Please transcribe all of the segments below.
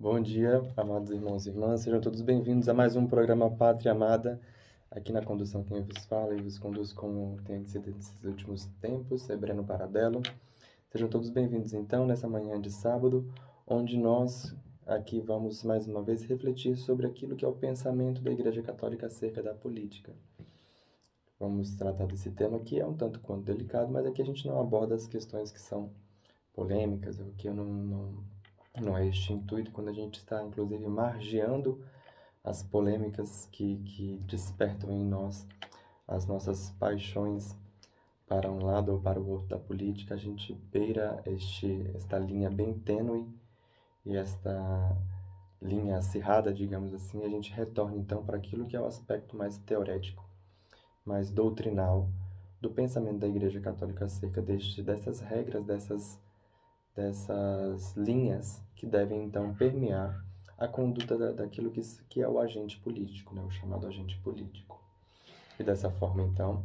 Bom dia, amados irmãos e irmãs, sejam todos bem-vindos a mais um programa Pátria Amada. Aqui na condução quem vos fala e vos conduz como tem sido nesses últimos tempos, é Breno Paradelo. Sejam todos bem-vindos então nessa manhã de sábado, onde nós aqui vamos mais uma vez refletir sobre aquilo que é o pensamento da Igreja Católica acerca da política. Vamos tratar desse tema que é um tanto quanto delicado, mas aqui a gente não aborda as questões que são polêmicas, o que eu não é este intuito quando a gente está, inclusive, margeando as polêmicas que despertam em nós as nossas paixões para um lado ou para o outro da política. A gente beira esta linha bem tênue e esta linha acirrada, digamos assim, a gente retorna então para aquilo que é o aspecto mais teorético, mais doutrinal do pensamento da Igreja Católica acerca dessas regras, dessas linhas que devem então permear a conduta daquilo que é o agente político, né? O chamado agente político. E dessa forma, então,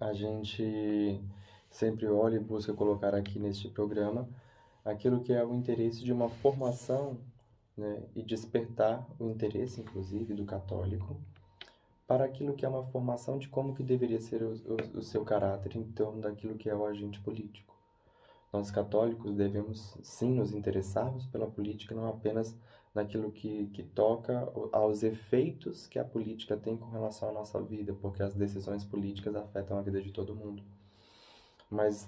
a gente sempre olha e busca colocar aqui neste programa aquilo que é o interesse de uma formação, né? E despertar o interesse, inclusive, do católico para aquilo que é uma formação de como que deveria ser o seu caráter em torno daquilo que é o agente político. Nós católicos devemos sim nos interessarmos pela política, não apenas naquilo que toca aos efeitos que a política tem com relação à nossa vida, porque as decisões políticas afetam a vida de todo mundo. Mas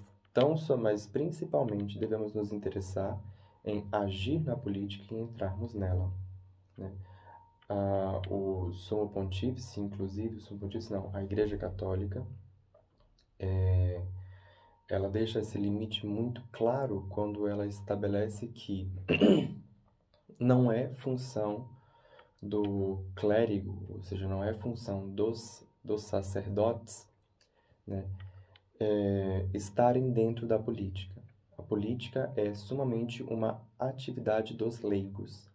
principalmente devemos nos interessar em agir na política e entrarmos nela, né? O Sumo Pontífice, inclusive, a Igreja Católica, ela deixa esse limite muito claro quando ela estabelece que não é função do clérigo, ou seja, não é função dos sacerdotes, né, estarem dentro da política. A política é sumamente uma atividade dos leigos.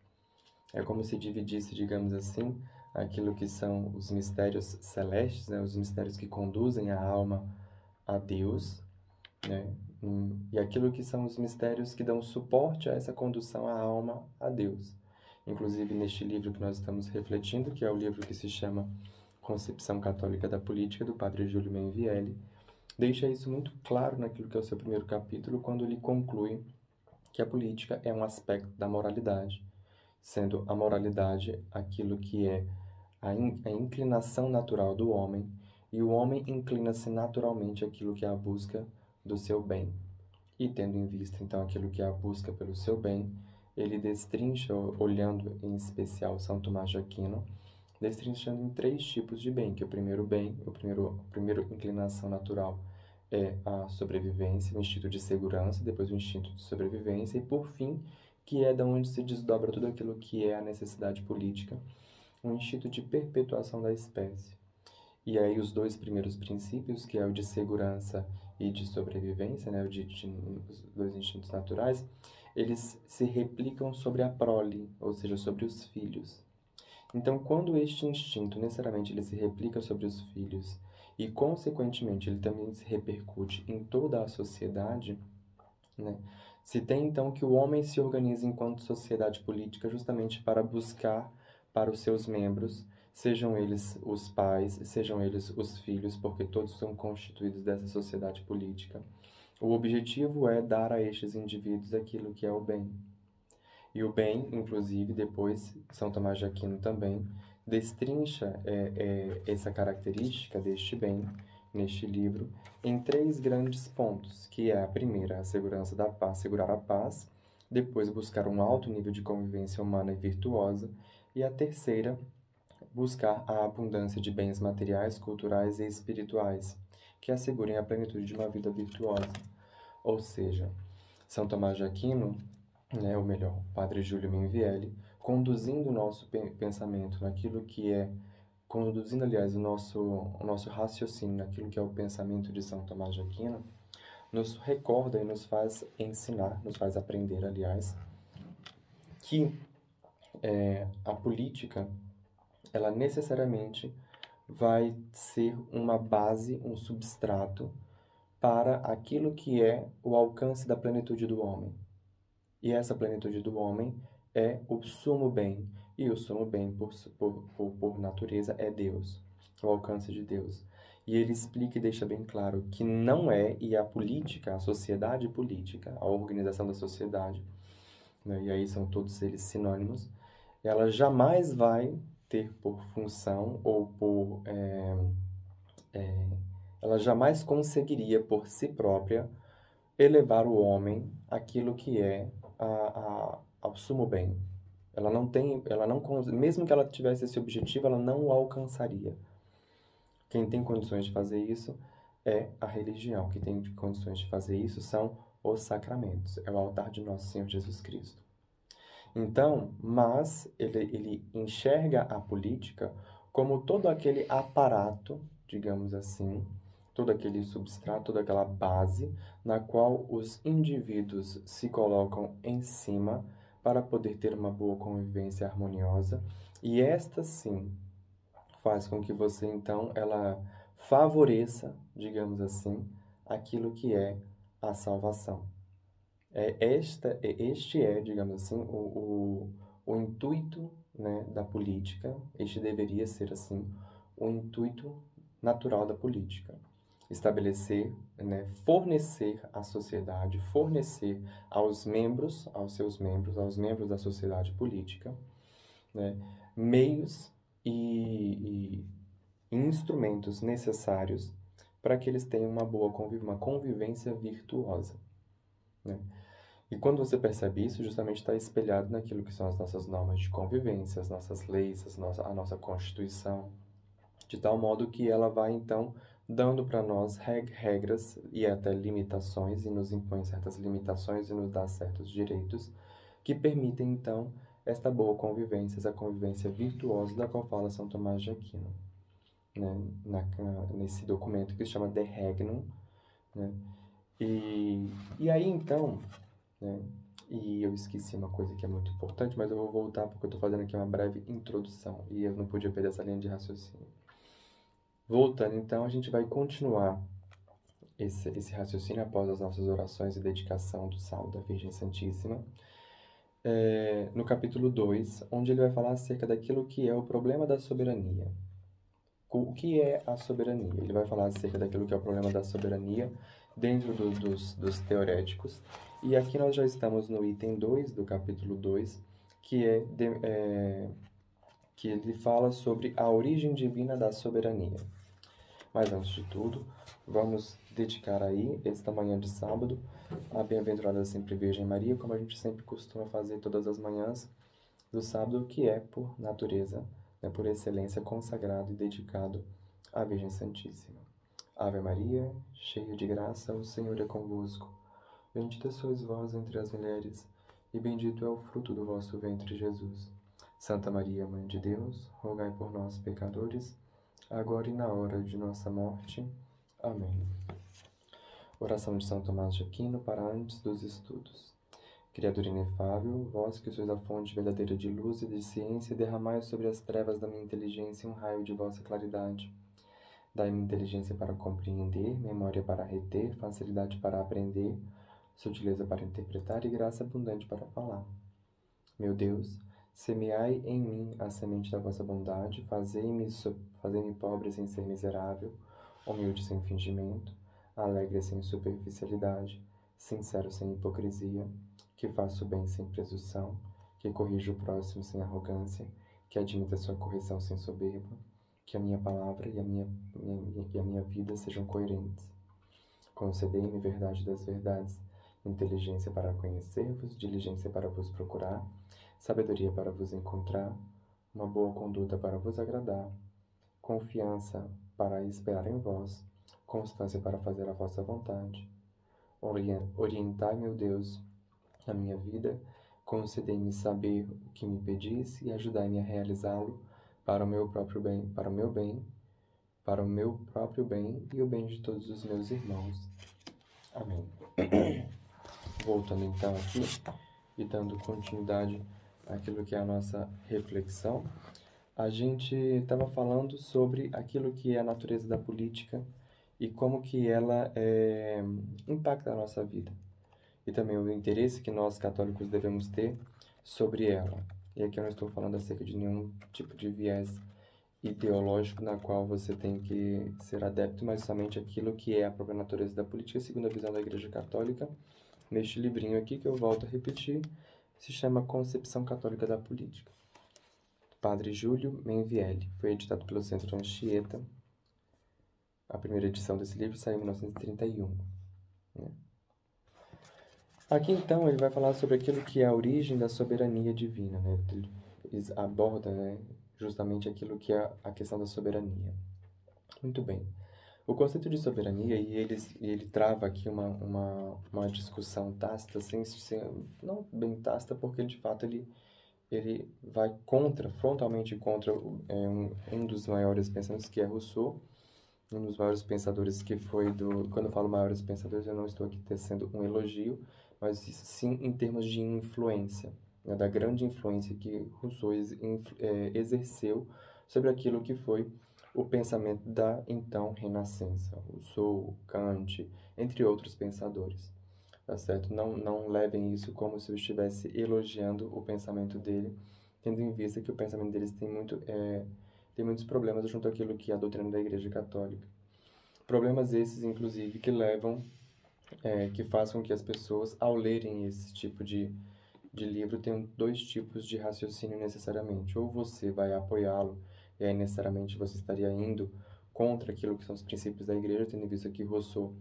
É como se dividisse, digamos assim, aquilo que são os mistérios celestes, né, os mistérios que conduzem a alma a Deus, né, e aquilo que são os mistérios que dão suporte a essa condução à alma a Deus. Inclusive, neste livro que nós estamos refletindo, que é o livro que se chama Concepção Católica da Política, do padre Júlio Mainvielle, deixa isso muito claro naquilo que é o seu primeiro capítulo, quando ele conclui que a política é um aspecto da moralidade, sendo a moralidade aquilo que é a inclinação natural do homem, e o homem inclina-se naturalmente àquilo que é a busca do seu bem. E tendo em vista, então, aquilo que é a busca pelo seu bem, ele destrincha, olhando em especial São Tomás de Aquino, destrinchando em 3 tipos de bem, que o primeiro bem, a primeira inclinação natural é a sobrevivência, o instinto de segurança, depois o instinto de sobrevivência, e por fim, que é da onde se desdobra tudo aquilo que é a necessidade política, o instinto de perpetuação da espécie. E aí os 2 primeiros princípios, que é o de segurança e de sobrevivência, né, os 2 instintos naturais, eles se replicam sobre a prole, ou seja, sobre os filhos. Então, quando este instinto necessariamente ele se replica sobre os filhos e, consequentemente, ele também se repercute em toda a sociedade, né, se tem então que o homem se organiza enquanto sociedade política justamente para buscar para os seus membros, sejam eles os pais, sejam eles os filhos, porque todos são constituídos dessa sociedade política. O objetivo é dar a estes indivíduos aquilo que é o bem. E o bem, inclusive, depois, São Tomás de Aquino também destrincha essa característica deste bem, neste livro, em 3 grandes pontos, que é a primeira, a segurança da paz, segurar a paz, depois buscar um alto nível de convivência humana e virtuosa, e a terceira, buscar a abundância de bens materiais, culturais e espirituais, que assegurem a plenitude de uma vida virtuosa. Ou seja, São Tomás de Aquino, né, ou melhor, o Padre Júlio Mainvielle, conduzindo o nosso pensamento naquilo que é, conduzindo, aliás, o nosso raciocínio naquilo que é o pensamento de São Tomás de Aquino, nos recorda e nos faz ensinar, nos faz aprender, aliás, que a política, ela necessariamente vai ser uma base, um substrato para aquilo que é o alcance da plenitude do homem. E essa plenitude do homem é o sumo bem, e o sumo bem, por natureza, é Deus, o alcance de Deus. E ele explica e deixa bem claro que não é, e a política, a sociedade política, a organização da sociedade, né, e aí são todos eles sinônimos, ela jamais vai ter por função ou ela jamais conseguiria por si própria elevar o homem àquilo que é ao sumo bem. Ela não tem, mesmo que ela tivesse esse objetivo, ela não o alcançaria. Quem tem condições de fazer isso é a religião. Quem tem condições de fazer isso são os sacramentos, é o altar de nosso Senhor Jesus Cristo. Então, mas ele enxerga a política como todo aquele aparato, digamos assim, todo aquele substrato, toda aquela base na qual os indivíduos se colocam em cima para poder ter uma boa convivência harmoniosa, e esta sim faz com que você então ela favoreça, digamos assim, aquilo que é a salvação. Este é, digamos assim, o intuito, né, da política. Este deveria ser, assim, o intuito natural da política. Estabelecer, né, fornecer à sociedade, fornecer aos membros, aos seus membros, aos membros da sociedade política, né, meios e instrumentos necessários para que eles tenham uma convivência virtuosa, né? E quando você percebe isso, justamente está espelhado naquilo que são as nossas normas de convivência, as nossas leis, a nossa Constituição, de tal modo que ela vai, então, dando para nós regras e até limitações, e nos impõe certas limitações e nos dá certos direitos, que permitem, então, esta boa convivência, essa convivência virtuosa da qual fala São Tomás de Aquino, né? Nesse documento que se chama De Regnum, né? E aí, então, né? E eu esqueci uma coisa que é muito importante, mas eu vou voltar porque eu estou fazendo aqui uma breve introdução e eu não podia perder essa linha de raciocínio. Voltando, então, a gente vai continuar esse raciocínio após as nossas orações e dedicação do Salmo da Virgem Santíssima, no capítulo 2, onde ele vai falar acerca daquilo que é o problema da soberania. O que é a soberania? Ele vai falar acerca daquilo que é o problema da soberania dentro dos teoréticos. E aqui nós já estamos no item 2 do capítulo 2, que ele fala sobre a origem divina da soberania. Mas antes de tudo, vamos dedicar aí, esta manhã de sábado, a bem-aventurada sempre Virgem Maria, como a gente sempre costuma fazer todas as manhãs do sábado, que é, por natureza, né, por excelência, consagrado e dedicado à Virgem Santíssima. Ave Maria, cheia de graça, o Senhor é convosco. Bendita sois vós entre as mulheres, e bendito é o fruto do vosso ventre, Jesus. Santa Maria, Mãe de Deus, rogai por nós, pecadores, agora e na hora de nossa morte. Amém. Oração de São Tomás de Aquino para antes dos estudos. Criatura inefável, vós que sois a fonte verdadeira de luz e de ciência, derramai sobre as trevas da minha inteligência um raio de vossa claridade. Dai-me inteligência para compreender, memória para reter, facilidade para aprender, sutileza para interpretar e graça abundante para falar. Meu Deus, semeai em mim a semente da vossa bondade, fazei-me pobre sem ser miserável, humilde sem fingimento, alegre sem superficialidade, sincero sem hipocrisia, que faço o bem sem presunção, que corrijo o próximo sem arrogância, que admita sua correção sem soberba, que a minha palavra e a minha vida sejam coerentes. Concedei-me verdade das verdades, inteligência para conhecer-vos, diligência para vos procurar, sabedoria para vos encontrar, uma boa conduta para vos agradar, confiança para esperar em vós, constância para fazer a vossa vontade. Orientai, meu Deus, a minha vida, concedei-me saber o que me pedis e ajudai-me a realizá-lo para o meu próprio bem, para o meu próprio bem e o bem de todos os meus irmãos. Amém. Voltando então aqui e dando continuidade àquilo que é a nossa reflexão, a gente estava falando sobre aquilo que é a natureza da política e como que ela impacta a nossa vida. E também o interesse que nós católicos devemos ter sobre ela. E aqui eu não estou falando acerca de nenhum tipo de viés ideológico na qual você tem que ser adepto, mas somente aquilo que é a própria natureza da política, segundo a visão da Igreja Católica. Neste livrinho aqui, que eu volto a repetir, se chama Concepção Católica da Política. Padre Júlio Menvielli. Foi editado pelo Centro Anchieta. A primeira edição desse livro saiu em 1931. Né? Aqui, então, ele vai falar sobre aquilo que é a origem da soberania divina. Né? Ele aborda, né, justamente aquilo que é a questão da soberania. Muito bem. O conceito de soberania, e ele trava aqui uma discussão tácita, não bem tácita, porque de fato ele vai frontalmente contra um dos maiores pensadores, que é Rousseau, um dos maiores pensadores que foi Quando eu falo maiores pensadores, eu não estou aqui tecendo um elogio, mas sim em termos de influência, né, da grande influência que Rousseau exerceu sobre aquilo que foi o pensamento da então Renascença, Rousseau, Kant, entre outros pensadores, tá certo? Não levem isso como se eu estivesse elogiando o pensamento dele, tendo em vista que o pensamento deles tem muitos problemas junto àquilo que é a doutrina da Igreja Católica. Problemas esses, inclusive, que façam que as pessoas, ao lerem esse tipo de livro, tenham dois tipos de raciocínio necessariamente. Ou você vai apoiá-lo, e aí necessariamente você estaria indo contra aquilo que são os princípios da Igreja, tendo em vista que Rousseau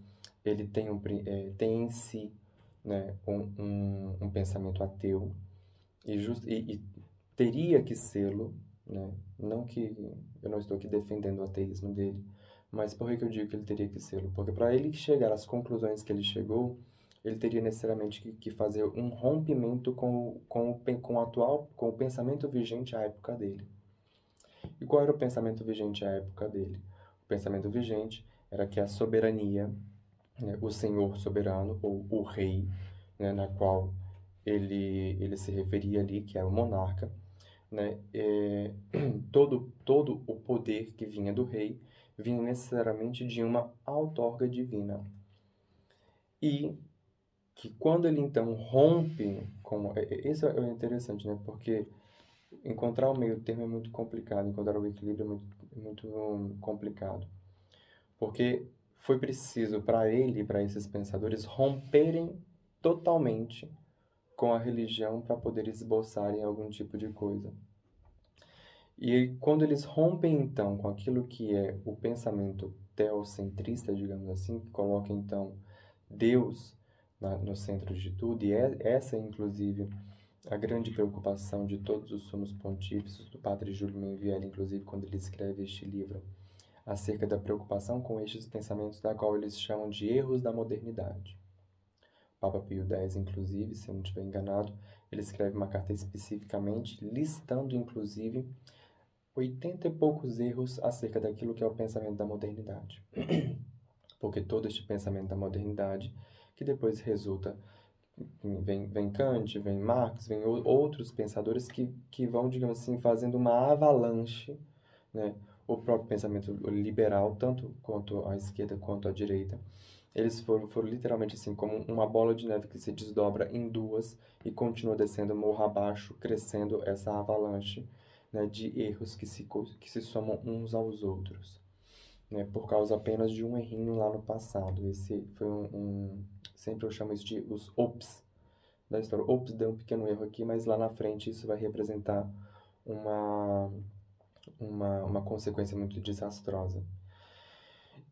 ele tem em si, né, um pensamento ateu, e teria que sê-lo, né? Não que eu não estou aqui defendendo o ateísmo dele, mas por que eu digo que ele teria que sê-lo? Porque para ele chegar às conclusões que ele chegou, ele teria necessariamente que fazer um rompimento com o pensamento vigente à época dele. E qual era o pensamento vigente à época dele? O pensamento vigente era que a soberania, né, o senhor soberano, ou o rei, né, na qual ele se referia ali, que era o monarca, né, todo o poder que vinha do rei vinha necessariamente de uma outorga divina. E que quando ele então rompe com... Isso é interessante, né? Porque encontrar o meio termo é muito complicado, encontrar o equilíbrio é muito complicado. Porque foi preciso para ele e para esses pensadores romperem totalmente com a religião para poder esboçarem algum tipo de coisa. E quando eles rompem, então, com aquilo que é o pensamento teocentrista, digamos assim, que coloca, então, Deus no centro de tudo, e essa é, inclusive, a grande preocupação de todos os sumos pontífices, do Padre Júlio Menvielli, inclusive, quando ele escreve este livro, acerca da preocupação com estes pensamentos, da qual eles chamam de erros da modernidade. Papa Pio X, inclusive, se eu não estiver enganado, ele escreve uma carta especificamente, listando, inclusive, 80 e poucos erros acerca daquilo que é o pensamento da modernidade. Porque todo este pensamento da modernidade, que depois resulta, vem Kant, vem Marx, vem outros pensadores que vão, digamos assim, fazendo uma avalanche, né? O próprio pensamento liberal, tanto quanto à esquerda quanto à direita, eles foram literalmente assim, como uma bola de neve que se desdobra em duas e continua descendo morro abaixo, crescendo essa avalanche, né, de erros que se somam uns aos outros, né, por causa apenas de um errinho lá no passado. Esse foi sempre eu chamo isso de os ops da história. Ops, deu um pequeno erro aqui, mas lá na frente isso vai representar uma, uma consequência muito desastrosa.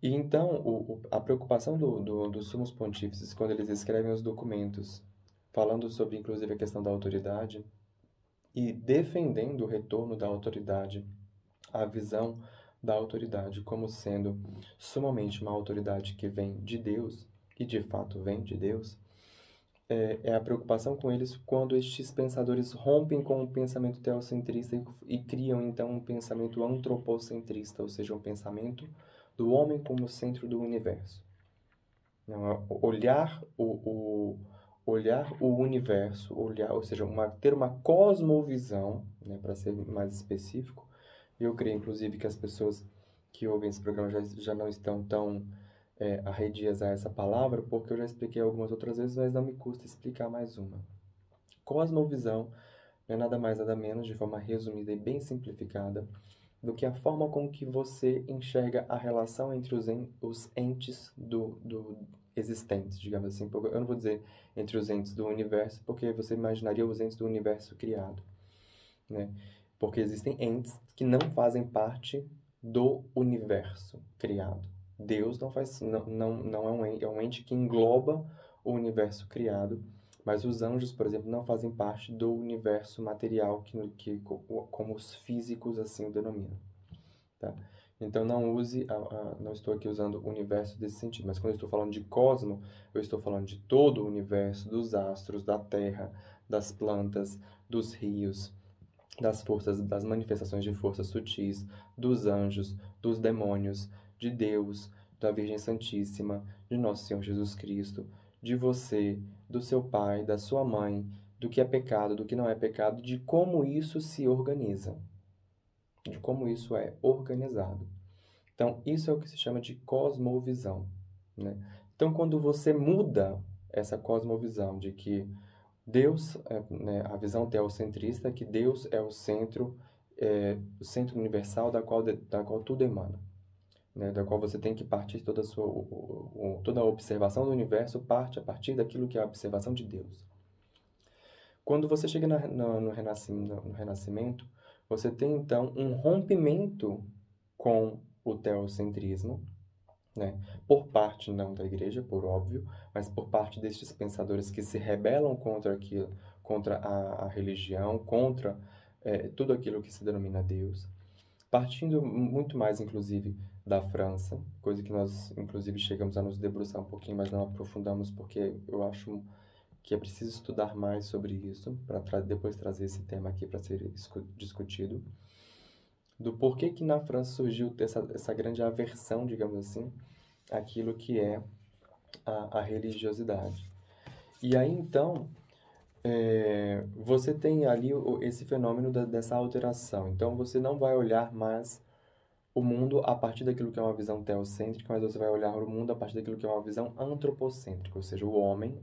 E então, a preocupação dos sumos pontífices, quando eles escrevem os documentos, falando sobre, inclusive, a questão da autoridade, e defendendo o retorno da autoridade, a visão da autoridade como sendo sumamente uma autoridade que vem de Deus, e de fato vem de Deus, é a preocupação com eles quando estes pensadores rompem com o pensamento teocentrista e criam então um pensamento antropocentrista, ou seja, um pensamento do homem como centro do universo. Não, olhar o universo, ou seja, ter uma cosmovisão, né, para ser mais específico. Eu creio, inclusive, que as pessoas que ouvem esse programa já não estão tão arredias a essa palavra, porque eu já expliquei algumas outras vezes, mas não me custa explicar mais uma. Cosmovisão é nada mais, nada menos, de forma resumida e bem simplificada, do que a forma com que você enxerga a relação entre os entes do existentes, digamos assim. Eu não vou dizer entre os entes do universo, porque você imaginaria os entes do universo criado, né? Porque existem entes que não fazem parte do universo criado. Deus não faz, não é um ente que engloba o universo criado, mas os anjos, por exemplo, não fazem parte do universo material como os físicos assim o denominam, tá? Então não estou aqui usando o universo desse sentido, mas quando eu estou falando de cosmo, eu estou falando de todo o universo, dos astros, da Terra, das plantas, dos rios, das forças, das manifestações de forças sutis, dos anjos, dos demônios, de Deus, da Virgem Santíssima, de Nosso Senhor Jesus Cristo, de você, do seu pai, da sua mãe, do que é pecado, do que não é pecado, de como isso se organiza, de como isso é organizado. Então, isso é o que se chama de cosmovisão, né? Então, quando você muda essa cosmovisão de que Deus, né, a visão teocentrista, que Deus é o centro universal da qual tudo emana, né, da qual você tem que partir toda a observação do universo parte a partir daquilo que é a observação de Deus. Quando você chega no Renascimento, você tem então um rompimento com o teocentrismo, né? Por parte não da igreja, por óbvio, mas por parte destes pensadores que se rebelam contra aquilo, contra a religião, contra tudo aquilo que se denomina Deus, partindo muito mais, inclusive, da França, coisa que nós, inclusive, chegamos a nos debruçar um pouquinho, mas não aprofundamos, porque eu acho que é preciso estudar mais sobre isso, para depois trazer esse tema aqui para ser discutido, do porquê que na França surgiu essa grande aversão, digamos assim, aquilo que é a religiosidade. E aí, então, você tem ali esse fenômeno dessa alteração. Então, você não vai olhar mais o mundo a partir daquilo que é uma visão teocêntrica, mas você vai olhar o mundo a partir daquilo que é uma visão antropocêntrica, ou seja, o homem,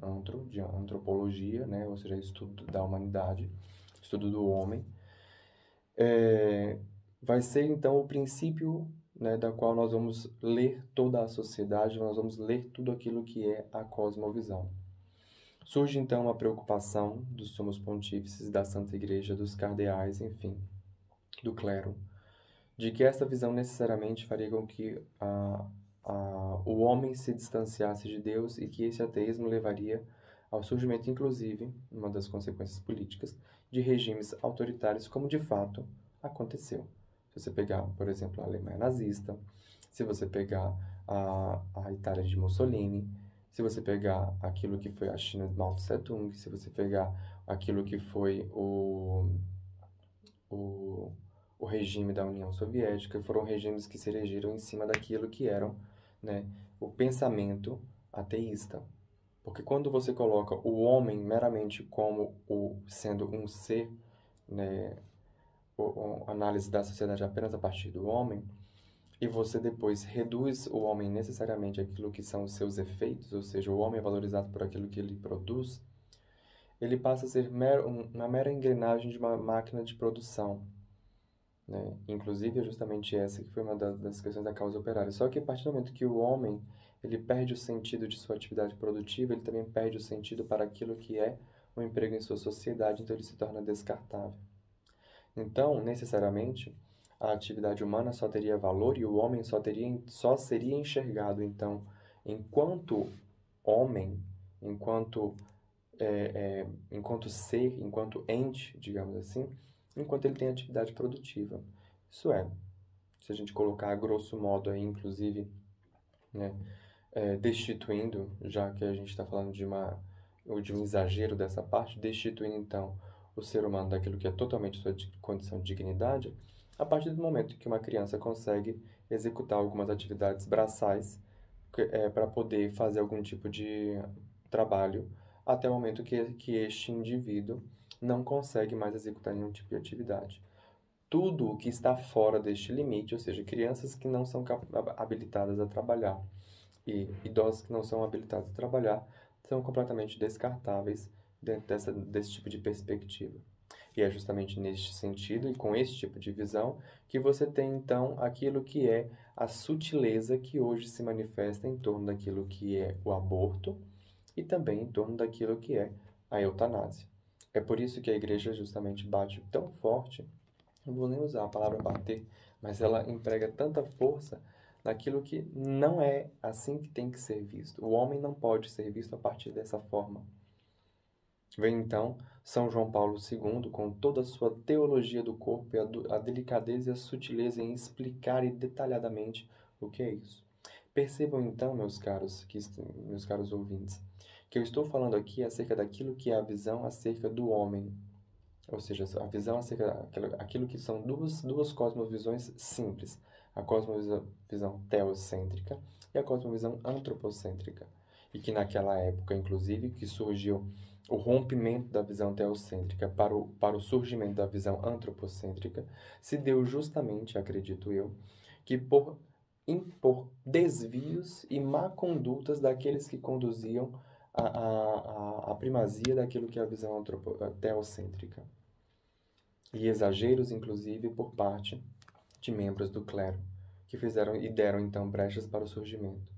de antropologia, né? Ou seja, estudo da humanidade, estudo do homem. Vai ser, então, o princípio, né, da qual nós vamos ler toda a sociedade, nós vamos ler tudo aquilo que é a cosmovisão. Surge, então, uma preocupação dos sumos pontífices, da Santa Igreja, dos cardeais, enfim, do clero, de que essa visão necessariamente faria com que o homem se distanciasse de Deus e que esse ateísmo levaria ao surgimento, inclusive, uma das consequências políticas, de regimes autoritários, como de fato aconteceu. Se você pegar, por exemplo, a Alemanha nazista, se você pegar a Itália de Mussolini, se você pegar aquilo que foi a China de Mao Tse-tung, se você pegar aquilo que foi o, o regime da União Soviética, foram regimes que se erigiram em cima daquilo que eram, né, o pensamento ateísta. Porque quando você coloca o homem meramente como sendo um ser, né, a análise da sociedade apenas a partir do homem, e você depois reduz o homem necessariamente àquilo que são os seus efeitos, ou seja, o homem é valorizado por aquilo que ele produz, ele passa a ser uma mera engrenagem de uma máquina de produção, né? Inclusive, é justamente essa que foi uma das questões da causa operária. Só que a partir do momento que o homem ele perde o sentido de sua atividade produtiva, ele também perde o sentido para aquilo que é o emprego em sua sociedade, então ele se torna descartável. Então, necessariamente, a atividade humana só teria valor e o homem só seria enxergado, então, enquanto homem, enquanto ser, enquanto ente, digamos assim, enquanto ele tem atividade produtiva. Isso é, se a gente colocar a grosso modo aí, inclusive, né, destituindo, já que a gente está falando de um exagero dessa parte, destituindo então o ser humano daquilo que é totalmente sua condição de dignidade, a partir do momento que uma criança consegue executar algumas atividades braçais para poder fazer algum tipo de trabalho, até o momento que este indivíduo não consegue mais executar nenhum tipo de atividade. Tudo o que está fora deste limite, ou seja, crianças que não são habilitadas a trabalhar e idosos que não são habilitados a trabalhar, são completamente descartáveis dentro desse tipo de perspectiva. E é justamente neste sentido e com esse tipo de visão que você tem, então, aquilo que é a sutileza que hoje se manifesta em torno daquilo que é o aborto e também em torno daquilo que é a eutanásia. É por isso que a igreja justamente bate tão forte, não vou nem usar a palavra bater, mas ela emprega tanta força naquilo que não é assim que tem que ser visto. O homem não pode ser visto a partir dessa forma. Vem então São João Paulo II com toda a sua teologia do corpo e a delicadeza e a sutileza em explicar detalhadamente o que é isso. Percebam então, meus caros ouvintes, que eu estou falando aqui acerca daquilo que é a visão acerca do homem, ou seja, a visão acerca daquilo que são duas cosmovisões simples, a cosmovisão teocêntrica e a cosmovisão antropocêntrica. E que naquela época, inclusive, que surgiu o rompimento da visão teocêntrica para o surgimento da visão antropocêntrica, se deu justamente, acredito eu, que por desvios e má condutas daqueles que conduziam a primazia daquilo que é a visão teocêntrica. E exageros, inclusive, por parte de membros do clero, que fizeram e deram então brechas para o surgimento.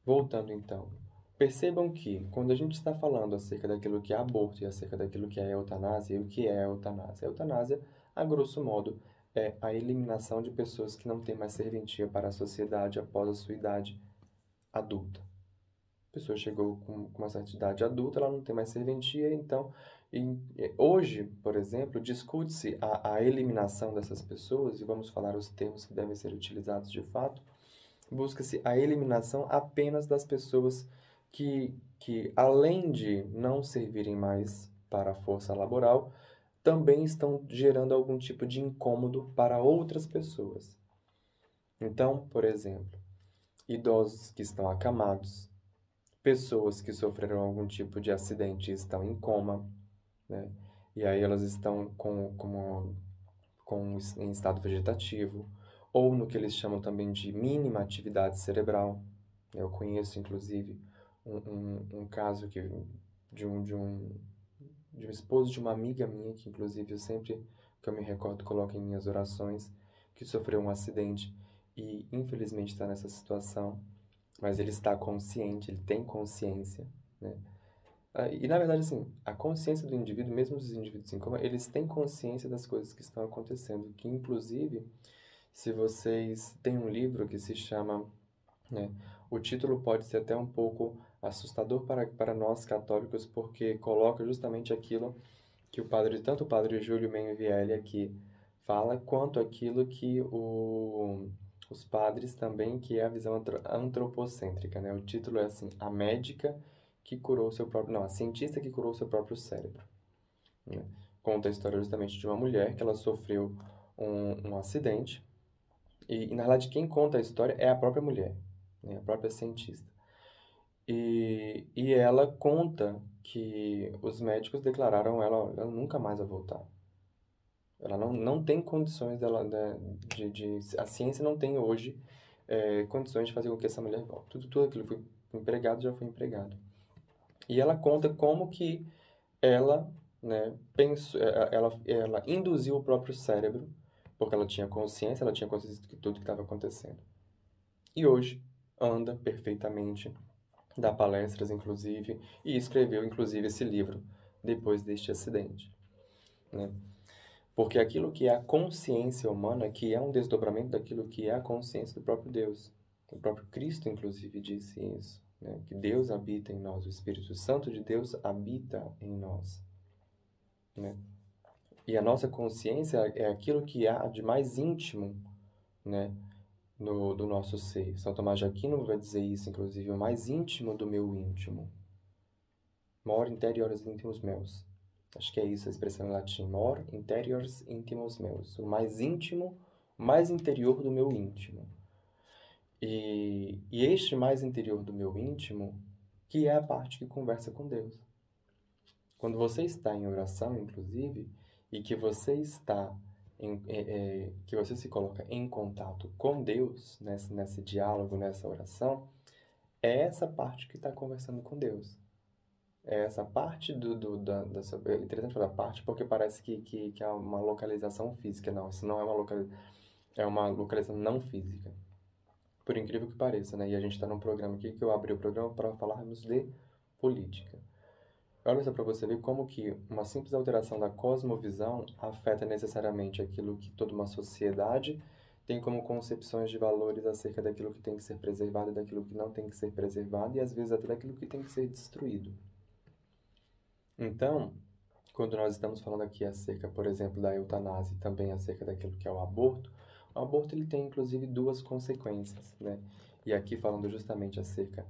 Voltando então, percebam que quando a gente está falando acerca daquilo que é aborto e acerca daquilo que é eutanásia, o que é a eutanásia? A eutanásia, a grosso modo, é a eliminação de pessoas que não têm mais serventia para a sociedade após a sua idade adulta. A pessoa chegou com uma certa idade adulta, ela não tem mais serventia, então, hoje, por exemplo, discute-se a eliminação dessas pessoas, e vamos falar os termos que devem ser utilizados de fato, busca-se a eliminação apenas das pessoas que, além de não servirem mais para a força laboral, também estão gerando algum tipo de incômodo para outras pessoas. Então, por exemplo, idosos que estão acamados, pessoas que sofreram algum tipo de acidente e estão em coma, né? E aí elas estão em estado vegetativo, ou no que eles chamam também de mínima atividade cerebral. Eu conheço, inclusive, um caso de um esposo de uma amiga minha, que inclusive eu sempre, que eu me recordo, coloco em minhas orações, que sofreu um acidente e infelizmente está nessa situação, mas ele está consciente, ele tem consciência, né? E na verdade, assim, a consciência do indivíduo, mesmo os indivíduos em coma, eles têm consciência das coisas que estão acontecendo, que inclusive, se vocês têm um livro que se chama, né, o título pode ser até um pouco assustador para nós católicos, porque coloca justamente aquilo que tanto o padre Júlio Menvielli aqui fala, quanto aquilo que os padres também, que é a visão antropocêntrica, né? O título é assim, a médica que curou seu próprio, não, a cientista que curou seu próprio cérebro, né? Conta a história justamente de uma mulher que ela sofreu um acidente e, na verdade, quem conta a história é a própria mulher, né? A própria cientista. E ela conta que os médicos declararam ela nunca mais vai voltar. Ela não tem condições dela, a ciência não tem hoje condições de fazer com que essa mulher volte. Tudo aquilo foi empregado, já foi empregado. E ela conta como que ela, né, pensou, ela induziu o próprio cérebro, porque ela tinha consciência de tudo que estava acontecendo. E hoje anda perfeitamente, dá palestras, inclusive, e escreveu, inclusive, esse livro depois deste acidente, né? Porque aquilo que é a consciência humana, que é um desdobramento daquilo que é a consciência do próprio Deus. O próprio Cristo, inclusive, disse isso, né? Que Deus habita em nós, o Espírito Santo de Deus habita em nós, né? E a nossa consciência é aquilo que há de mais íntimo, né, do nosso ser. São Tomás de Aquino vai dizer isso, inclusive, o mais íntimo do meu íntimo. Mor interiores intimus meus. Acho que é isso a expressão em latim. Mor interiors intimus meus. O mais íntimo, mais interior do meu íntimo. E este mais interior do meu íntimo, que é a parte que conversa com Deus. Quando você está em oração, inclusive, e que você está que você se coloca em contato com Deus, nesse diálogo, nessa oração, é essa parte que está conversando com Deus. é essa parte é interessante falar parte porque parece que é uma localização física. Não, isso não é é uma localização não física. Por incrível que pareça, né? E a gente está num programa aqui que eu abri o programa para falarmos de política. Olha só para você ver como que uma simples alteração da cosmovisão afeta necessariamente aquilo que toda uma sociedade tem como concepções de valores acerca daquilo que tem que ser preservado e daquilo que não tem que ser preservado e às vezes até daquilo que tem que ser destruído. Então, quando nós estamos falando aqui acerca, por exemplo, da eutanásia e também acerca daquilo que é o aborto ele tem inclusive duas consequências, né? E aqui falando justamente acerca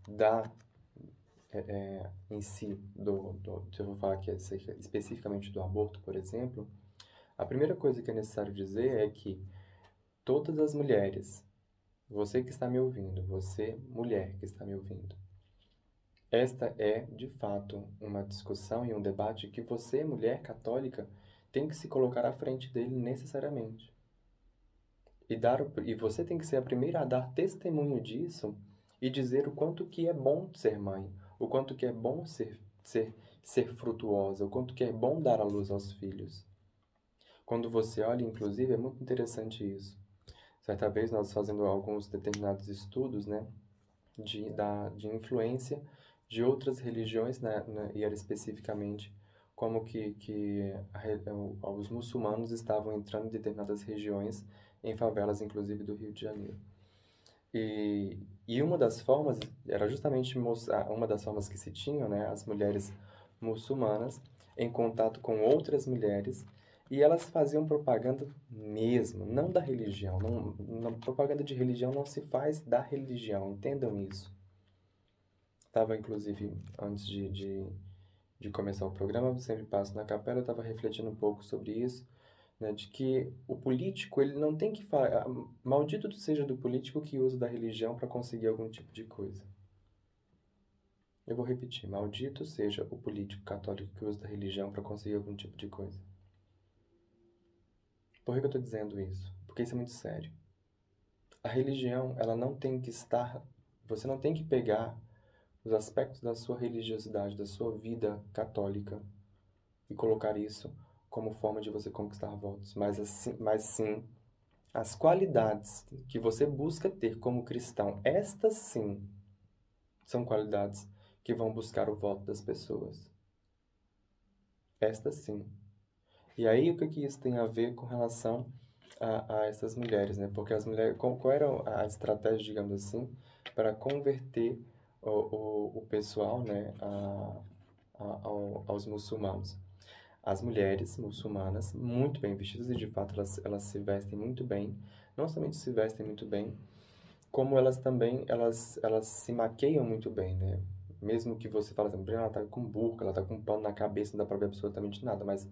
da em si, se eu vou falar aqui acerca, especificamente do aborto, por exemplo, a primeira coisa que é necessário dizer é que todas as mulheres, você que está me ouvindo, você mulher que está me ouvindo, esta é, de fato, uma discussão e um debate que você, mulher católica, tem que se colocar à frente dele necessariamente. E você tem que ser a primeira a dar testemunho disso e dizer o quanto que é bom ser mãe, o quanto que é bom ser frutuosa, o quanto que é bom dar à luz aos filhos. Quando você olha, inclusive, é muito interessante isso. Certa vez nós fazendo alguns determinados estudos, né, de influência de outras religiões, né, e era especificamente como os muçulmanos estavam entrando em determinadas regiões, em favelas, inclusive, do Rio de Janeiro. E uma das formas, era justamente uma das formas que se tinham, né, as mulheres muçulmanas em contato com outras mulheres, e elas faziam propaganda mesmo, não da religião. Propaganda de religião não se faz da religião, entendam isso. Estava, inclusive, antes de começar o programa, eu sempre passo na capela, eu estava refletindo um pouco sobre isso, né, de que o político, ele não tem que falar... Maldito seja do político que usa da religião para conseguir algum tipo de coisa. Eu vou repetir. Maldito seja o político católico que usa da religião para conseguir algum tipo de coisa. Por que eu estou dizendo isso? Porque isso é muito sério. A religião, ela não tem que estar... Você não tem que pegar os aspectos da sua religiosidade, da sua vida católica e colocar isso como forma de você conquistar votos, mas sim as qualidades que você busca ter como cristão, estas sim são qualidades que vão buscar o voto das pessoas. Estas sim. E aí o que isso tem a ver com relação a essas mulheres, né? Porque as mulheres, qual era a estratégia, digamos assim, para converter o pessoal, né, aos muçulmanos? As mulheres muçulmanas, muito bem vestidas, e de fato elas se vestem muito bem, não somente se vestem muito bem, como elas também, elas se maqueiam muito bem, né? Mesmo que você fale assim, ela tá com burca, ela tá com um pano na cabeça, não dá pra ver absolutamente nada, mas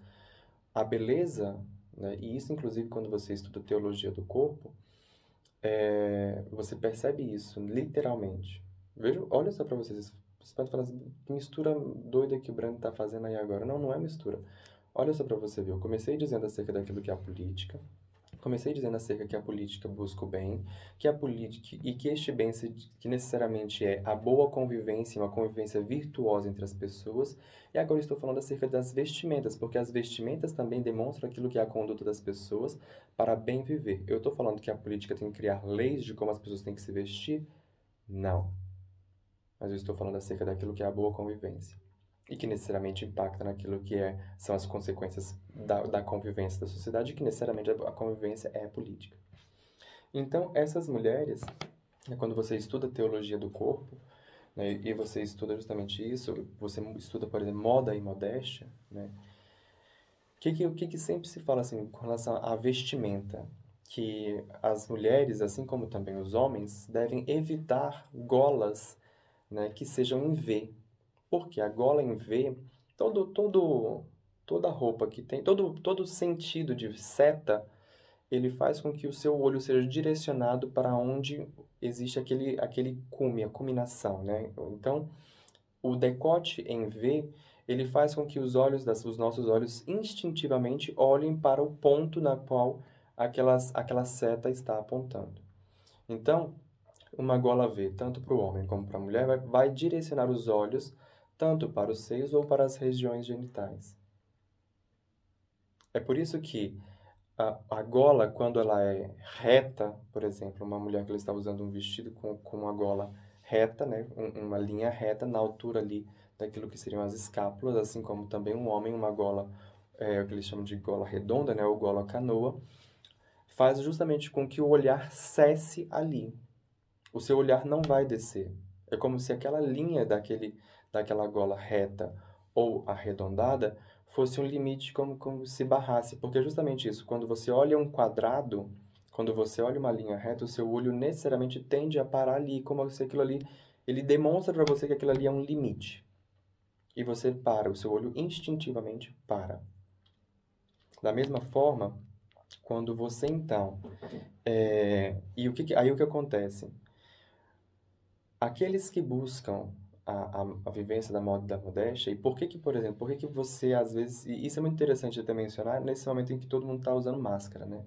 a beleza, né? E isso inclusive quando você estuda teologia do corpo, você percebe isso, literalmente. Veja, olha só pra vocês, você pode falar assim, que mistura doida que o Brando tá fazendo aí agora. Não, não é mistura. Olha só para você ver, eu comecei dizendo acerca daquilo que é a política, comecei dizendo acerca que a política busca o bem, que a política e que este bem que necessariamente é a boa convivência, uma convivência virtuosa entre as pessoas, e agora estou falando acerca das vestimentas, porque as vestimentas também demonstram aquilo que é a conduta das pessoas para bem viver. Eu estou falando que a política tem que criar leis de como as pessoas têm que se vestir? Não. Mas eu estou falando acerca daquilo que é a boa convivência e que necessariamente impacta naquilo que são as consequências da convivência da sociedade, e que necessariamente a convivência é política. Então, essas mulheres, né, quando você estuda teologia do corpo, né, e você estuda justamente isso, você estuda, por exemplo, moda e modéstia, né, o que sempre se fala assim com relação à vestimenta? Que as mulheres, assim como também os homens, devem evitar golas, né, que sejam em V. Porque a gola em V, toda roupa que tem, todo sentido de seta, ele faz com que o seu olho seja direcionado para onde existe aquele cume, a culminação, né? Então, o decote em V, ele faz com que os nossos olhos instintivamente olhem para o ponto na qual aquela seta está apontando. Então, uma gola V, tanto para o homem como para a mulher, vai direcionar os olhos tanto para os seios ou para as regiões genitais. É por isso que a gola, quando ela é reta, por exemplo, uma mulher que ela está usando um vestido com uma gola reta, né, uma linha reta na altura ali daquilo que seriam as escápulas, assim como também um homem, uma gola, o que eles chamam de gola redonda, né, ou gola canoa, faz justamente com que o olhar cesse ali. O seu olhar não vai descer. É como se aquela linha daquela gola reta ou arredondada fosse um limite como se barrasse. Porque é justamente isso. Quando você olha um quadrado, quando você olha uma linha reta, o seu olho necessariamente tende a parar ali, como se aquilo ali, ele demonstra para você que aquilo ali é um limite. E você para, o seu olho instintivamente para. Da mesma forma, quando você então... aí o que acontece? Aqueles que buscam a vivência da modéstia, e por exemplo, por que que você às vezes, e isso é muito interessante até mencionar, nesse momento em que todo mundo está usando máscara, né?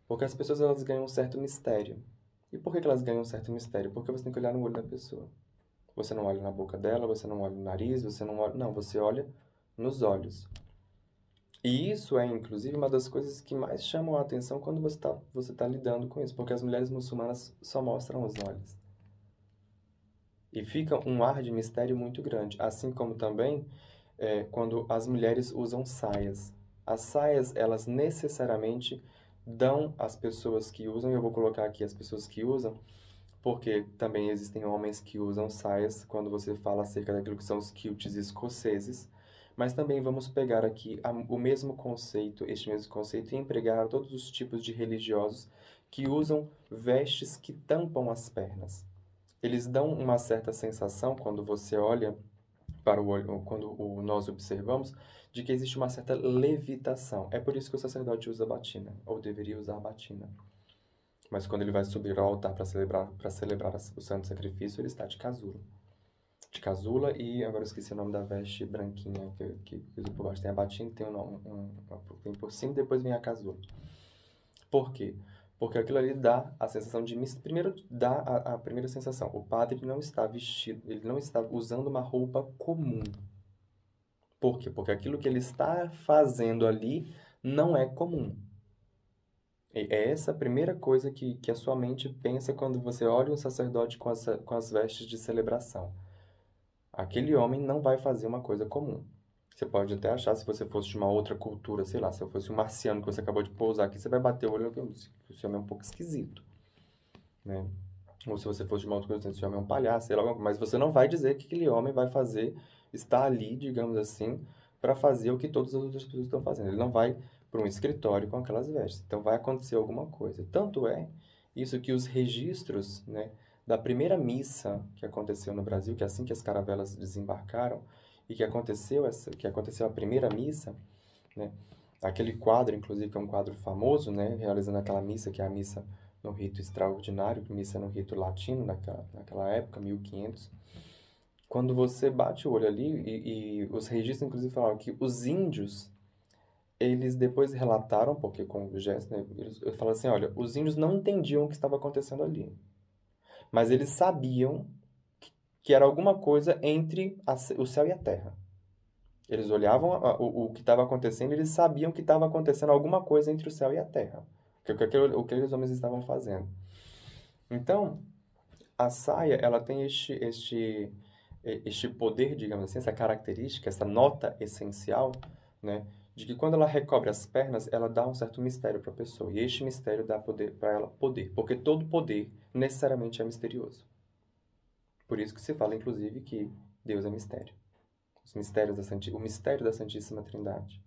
Porque as pessoas elas ganham um certo mistério. E por que que elas ganham um certo mistério? Porque você tem que olhar no olho da pessoa. Você não olha na boca dela, você não olha no nariz, você não olha. Não, você olha nos olhos. E isso é, inclusive, uma das coisas que mais chamam a atenção quando você tá lidando com isso, porque as mulheres muçulmanas só mostram os olhos. E fica um ar de mistério muito grande. Assim como também quando as mulheres usam saias. As saias, elas necessariamente dão às pessoas que usam, e eu vou colocar aqui as pessoas que usam, porque também existem homens que usam saias, quando você fala acerca daquilo que são os kilts escoceses, mas também vamos pegar aqui o mesmo conceito, este mesmo conceito, e empregar a todos os tipos de religiosos que usam vestes que tampam as pernas. Eles dão uma certa sensação, quando você olha para o olho, nós observamos, de que existe uma certa levitação. É por isso que o sacerdote usa batina, ou deveria usar batina. Mas quando ele vai subir ao altar para celebrar o santo sacrifício, ele está de casula. De casula e, agora eu esqueci o nome da veste branquinha que usa por baixo. Tem a batina, tem tem por cima e depois vem a casula. Por quê? Porque aquilo ali dá a sensação de... Primeiro, dá a primeira sensação. O padre não está vestido, ele não está usando uma roupa comum. Por quê? Porque aquilo que ele está fazendo ali não é comum. É essa a primeira coisa que a sua mente pensa quando você olha um sacerdote com as vestes de celebração. Aquele homem não vai fazer uma coisa comum. Você pode até achar, se você fosse de uma outra cultura, sei lá, se eu fosse um marciano que você acabou de pousar aqui, você vai bater o olho e esse homem é um pouco esquisito, né? Ou se você fosse de uma outra cultura, esse homem é um palhaço, sei lá, mas você não vai dizer que aquele homem vai fazer, está ali, digamos assim, para fazer o que todas as outras pessoas estão fazendo. Ele não vai para um escritório com aquelas vestes. Então vai acontecer alguma coisa. Tanto é isso que os registros, né, da primeira missa que aconteceu no Brasil, que é assim que as caravelas desembarcaram, e que aconteceu a primeira missa, né, aquele quadro, inclusive, que é um quadro famoso, né, realizando aquela missa, que é a missa no rito extraordinário, missa no rito latino, naquela época, 1500. Quando você bate o olho ali, e os registros, inclusive, falaram que os índios, eles depois relataram, porque com o gesto, né, eles falaram assim, olha, os índios não entendiam o que estava acontecendo ali, mas eles sabiam que era alguma coisa entre o céu e a terra. Eles olhavam o que estava acontecendo e eles sabiam que estava acontecendo alguma coisa entre o céu e a terra. O que aqueles homens estavam fazendo. Então, a saia, ela tem este poder, digamos assim, essa característica, essa nota essencial, né, de que quando ela recobre as pernas, ela dá um certo mistério para a pessoa. E este mistério dá poder para ela poder, porque todo poder necessariamente é misterioso. Por isso que se fala, inclusive, que Deus é mistério. O mistério da Santíssima Trindade.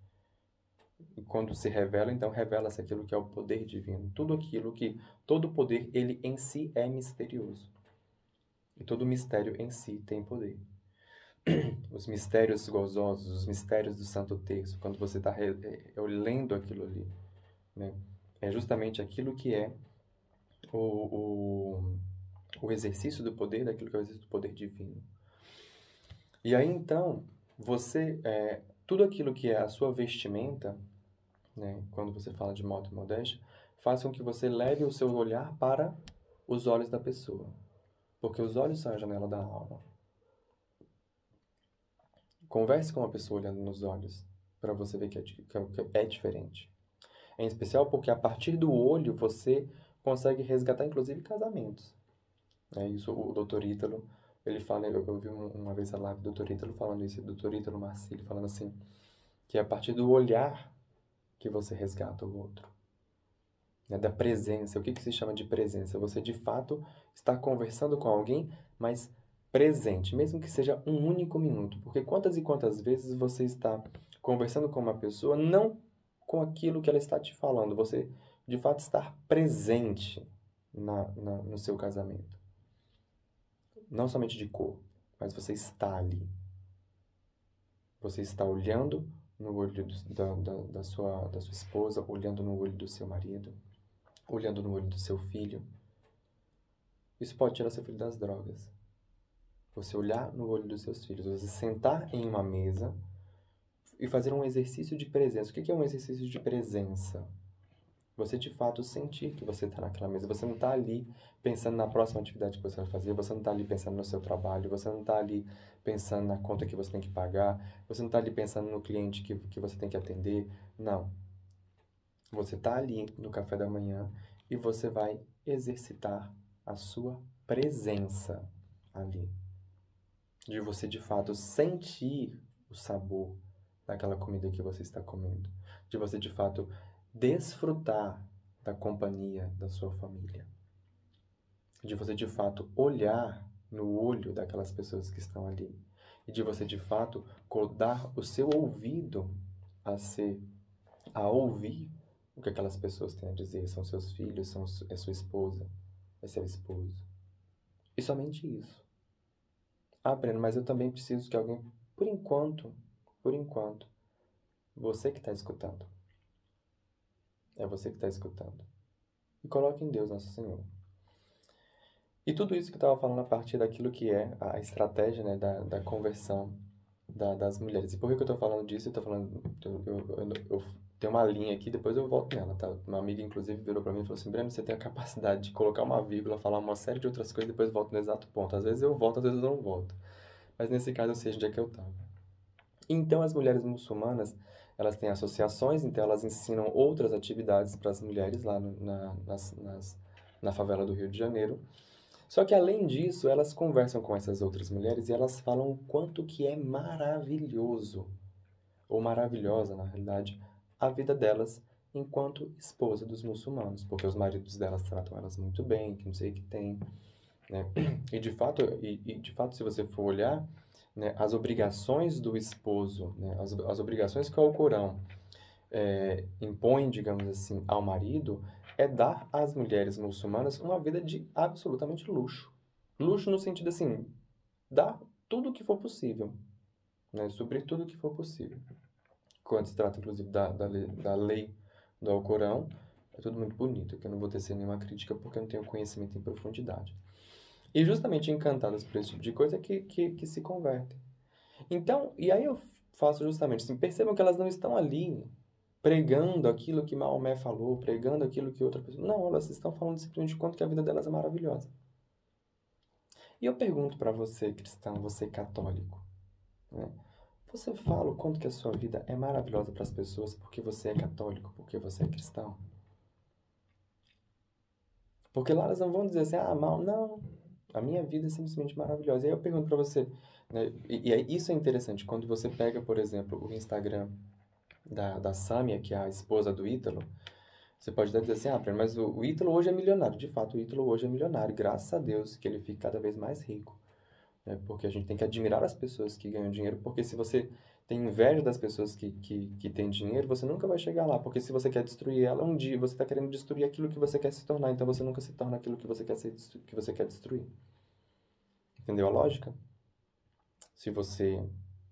E quando se revela, então revela-se aquilo que é o poder divino. Todo poder, ele em si é misterioso. E todo mistério em si tem poder. Os mistérios gozosos, os mistérios do Santo Terço, quando você está lendo aquilo ali, né? É justamente aquilo que é o, o exercício do poder, daquilo que é o exercício do poder divino. E aí, então, tudo aquilo que é a sua vestimenta, né, quando você fala de modo e modéstia, faz com que você leve o seu olhar para os olhos da pessoa. Porque os olhos são a janela da alma. Converse com uma pessoa olhando nos olhos, para você ver que é diferente. Em especial porque a partir do olho você consegue resgatar, inclusive, casamentos. É isso, o Dr. Ítalo, ele fala, eu vi uma vez a live do Dr. Ítalo falando isso, o Dr. Ítalo Marcilli falando assim, que é a partir do olhar que você resgata o outro. Né, da presença. O que se chama de presença? Você, de fato, está conversando com alguém, mas presente, mesmo que seja um único minuto. Porque quantas e quantas vezes você está conversando com uma pessoa, não com aquilo que ela está te falando, você, de fato, estar presente no seu casamento. Não somente de cor, mas você está ali. Você está olhando no olho da sua esposa, olhando no olho do seu marido, olhando no olho do seu filho. Isso pode tirar seu filho das drogas. Você olhar no olho dos seus filhos, você sentar em uma mesa e fazer um exercício de presença. O que é um exercício de presença? Você, de fato, sentir que você está naquela mesa. Você não está ali pensando na próxima atividade que você vai fazer. Você não está ali pensando no seu trabalho. Você não está ali pensando na conta que você tem que pagar. Você não está ali pensando no cliente que você tem que atender. Não. Você está ali no café da manhã e você vai exercitar a sua presença ali. De você, de fato, sentir o sabor daquela comida que você está comendo. De você, de fato, desfrutar da companhia da sua família. De você, de fato, olhar no olho daquelas pessoas que estão ali. E de você, de fato, dar o seu ouvido a ouvir o que aquelas pessoas têm a dizer. São seus filhos, é sua esposa, é seu esposo. E somente isso. Ah, Breno, mas eu também preciso que alguém, por enquanto, você que está escutando. É você que está escutando. E coloque em Deus, nosso Senhor. E tudo isso que eu estava falando a partir daquilo que é a estratégia, né, da conversão das mulheres. E por que eu estou falando disso? Eu estou falando... Eu tenho uma linha aqui, depois eu volto nela, tá? Uma amiga, inclusive, virou para mim e falou assim, Breno, você tem a capacidade de colocar uma vírgula, falar uma série de outras coisas e depois volto no exato ponto. Às vezes eu volto, às vezes eu não volto. Mas nesse caso eu sei onde é que eu estava. Então, as mulheres muçulmanas, elas têm associações, então elas ensinam outras atividades para as mulheres lá na favela do Rio de Janeiro. Só que, além disso, elas conversam com essas outras mulheres e elas falam o quanto que é maravilhoso, ou maravilhosa, na realidade, a vida delas enquanto esposa dos muçulmanos, porque os maridos delas tratam elas muito bem, que não sei o que tem, né? E de fato, se você for olhar, né, as obrigações do esposo, né, as obrigações que o Alcorão impõe, digamos assim, ao marido, é dar às mulheres muçulmanas uma vida de absolutamente luxo. Luxo no sentido assim, dar tudo o que for possível, né, suprir tudo o que for possível. Quando se trata, inclusive, da lei do Alcorão, é tudo muito bonito, que eu não vou tecer nenhuma crítica porque eu não tenho conhecimento em profundidade. E justamente encantadas por esse tipo de coisa que se convertem. Então, e aí eu faço justamente assim, percebam que elas não estão ali pregando aquilo que Maomé falou, pregando aquilo que outra pessoa... Não, elas estão falando simplesmente de quanto que a vida delas é maravilhosa. E eu pergunto para você, cristão, você católico, né? Você fala o quanto que a sua vida é maravilhosa para as pessoas porque você é católico, porque você é cristão? Porque lá elas não vão dizer assim, ah, mal, não, a minha vida é simplesmente maravilhosa. E aí eu pergunto pra você, né, isso é interessante, quando você pega, por exemplo, o Instagram da Sâmia, que é a esposa do Ítalo, você pode até dizer assim, ah, mas o Ítalo hoje é milionário. De fato, o Ítalo hoje é milionário, graças a Deus que ele fica cada vez mais rico. Né? Porque a gente tem que admirar as pessoas que ganham dinheiro, porque se você tem inveja das pessoas que têm dinheiro, você nunca vai chegar lá, porque se você quer destruir ela, um dia você está querendo destruir aquilo que você quer se tornar, então você nunca se torna aquilo que você quer que você quer destruir. Entendeu a lógica? Se você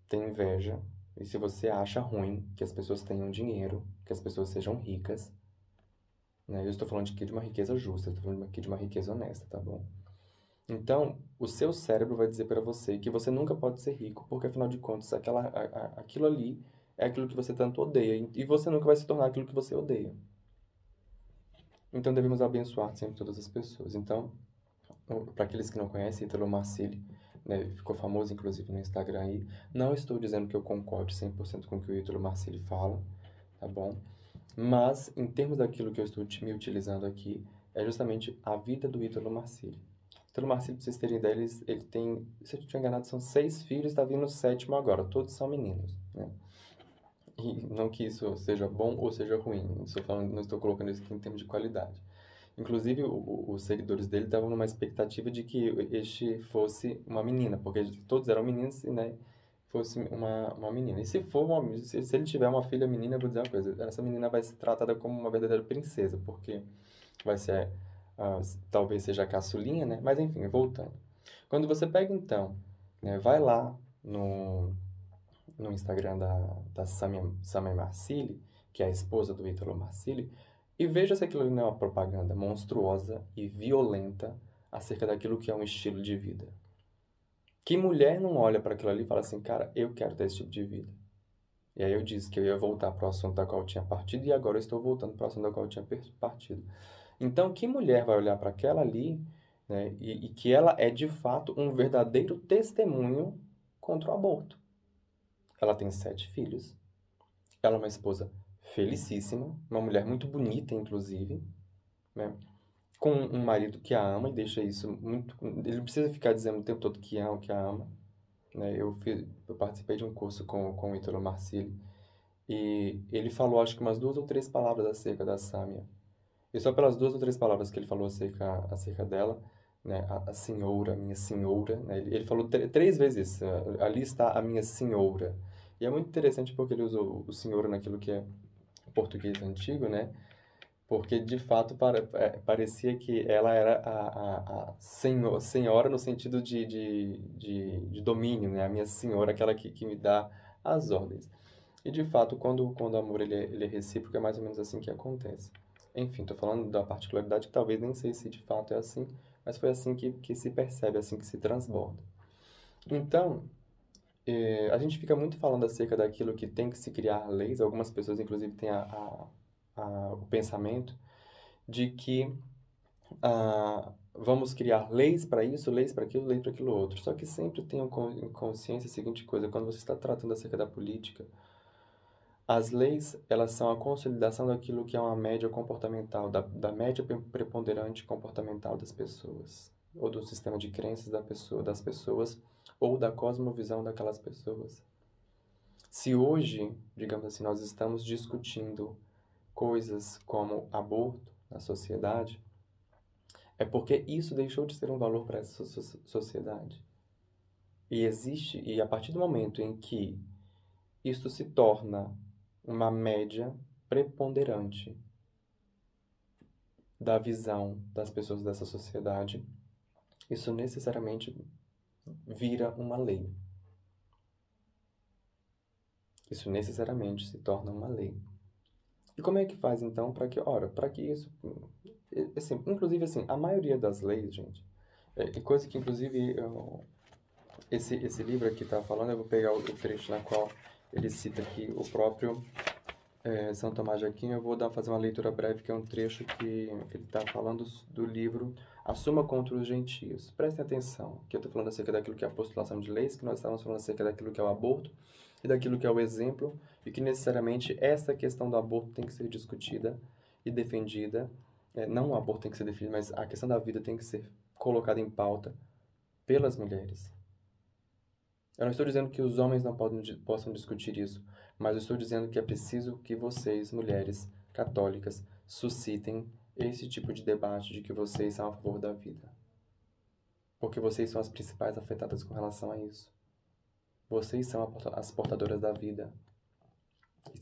tem inveja e se você acha ruim que as pessoas tenham dinheiro, que as pessoas sejam ricas, né? Eu estou falando aqui de uma riqueza justa, eu estou falando aqui de uma riqueza honesta, tá bom? Então, o seu cérebro vai dizer para você que você nunca pode ser rico, porque afinal de contas, aquilo ali é aquilo que você tanto odeia, e você nunca vai se tornar aquilo que você odeia. Então devemos abençoar sempre todas as pessoas. Então, para aqueles que não conhecem, Ítalo Marcilli, né, ficou famoso inclusive no Instagram aí. Não estou dizendo que eu concorde 100% com o que o Ítalo Marcilli fala, tá bom? Mas, em termos daquilo que eu estou me utilizando aqui, é justamente a vida do Ítalo Marcilli. Ítalo Marcilli, pra vocês terem ideia, ele tem, se eu não estiver enganado, são 6 filhos, está vindo o 7º agora, todos são meninos, né? E não que isso seja bom ou seja ruim, não estou colocando isso aqui em termos de qualidade. Inclusive, os seguidores dele estavam numa expectativa de que este fosse uma menina, porque todos eram meninos, e, né, fosse uma menina. E se ele tiver uma filha menina, eu vou dizer uma coisa, essa menina vai ser tratada como uma verdadeira princesa, porque vai ser, talvez seja a caçulinha, né? Mas enfim, voltando. Quando você pega então, né, vai lá no Instagram da Samia Marcilli, que é a esposa do Ítalo Marcilli, e veja se aquilo não é uma propaganda monstruosa e violenta acerca daquilo que é um estilo de vida. Que mulher não olha para aquilo ali e fala assim, cara, eu quero ter esse tipo de vida? E aí eu disse que eu ia voltar para o assunto da qual eu tinha partido e agora eu estou voltando para o assunto da qual eu tinha partido. Então, que mulher vai olhar para aquela ali, né, e que ela é de fato um verdadeiro testemunho contra o aborto? Ela tem 7 filhos. Ela é uma esposa felicíssima, uma mulher muito bonita, inclusive, né? Com um marido que a ama e deixa isso muito. Ele não precisa ficar dizendo o tempo todo que a ama, né? Eu participei de um curso com o Ítalo Marcilli e ele falou, acho que umas 2 ou 3 palavras acerca da Sâmia. E só pelas 2 ou 3 palavras que ele falou acerca dela, né? A senhora, minha senhora, né? Ele falou 3 vezes isso. Ali está a minha senhora. E é muito interessante porque ele usou o senhor naquilo que é português antigo, né? Porque de fato parecia que ela era a senhora no sentido de domínio, né? A minha senhora, aquela que me dá as ordens. E de fato, quando o amor ele é recíproco, é mais ou menos assim que acontece. Enfim, estou falando da particularidade que talvez nem sei se de fato é assim, mas foi assim que se percebe, assim que se transborda. Então, a gente fica muito falando acerca daquilo que tem que se criar leis, algumas pessoas inclusive têm o pensamento de que vamos criar leis para isso, leis para aquilo, leis para aquilo outro. Só que sempre tenham em consciência a seguinte coisa, quando você está tratando acerca da política, as leis, elas são a consolidação daquilo que é uma média comportamental, da média preponderante comportamental das pessoas, ou do sistema de crenças das pessoas, ou da cosmovisão daquelas pessoas. Se hoje, digamos assim, nós estamos discutindo coisas como aborto na sociedade, é porque isso deixou de ser um valor para essa sociedade. E a partir do momento em que isto se torna uma média preponderante da visão das pessoas dessa sociedade, isso necessariamente vira uma lei. Isso necessariamente se torna uma lei. E como é que faz então para que isso, assim, inclusive assim, a maioria das leis, gente, é coisa que inclusive esse livro aqui está falando, eu vou pegar o trecho na qual ele cita aqui o próprio São Tomás de Aquino. Eu vou fazer uma leitura breve, que é um trecho que ele está falando do livro A Suma contra os Gentios. Prestem atenção, que eu estou falando acerca daquilo que é a postulação de leis, que nós estávamos falando acerca daquilo que é o aborto e daquilo que é o exemplo, e que necessariamente essa questão do aborto tem que ser discutida e defendida. Não o aborto tem que ser defendido, mas a questão da vida tem que ser colocada em pauta pelas mulheres. Eu não estou dizendo que os homens não possam discutir isso, mas eu estou dizendo que é preciso que vocês, mulheres católicas, suscitem esse tipo de debate de que vocês são a favor da vida. Porque vocês são as principais afetadas com relação a isso. Vocês são as portadoras da vida. E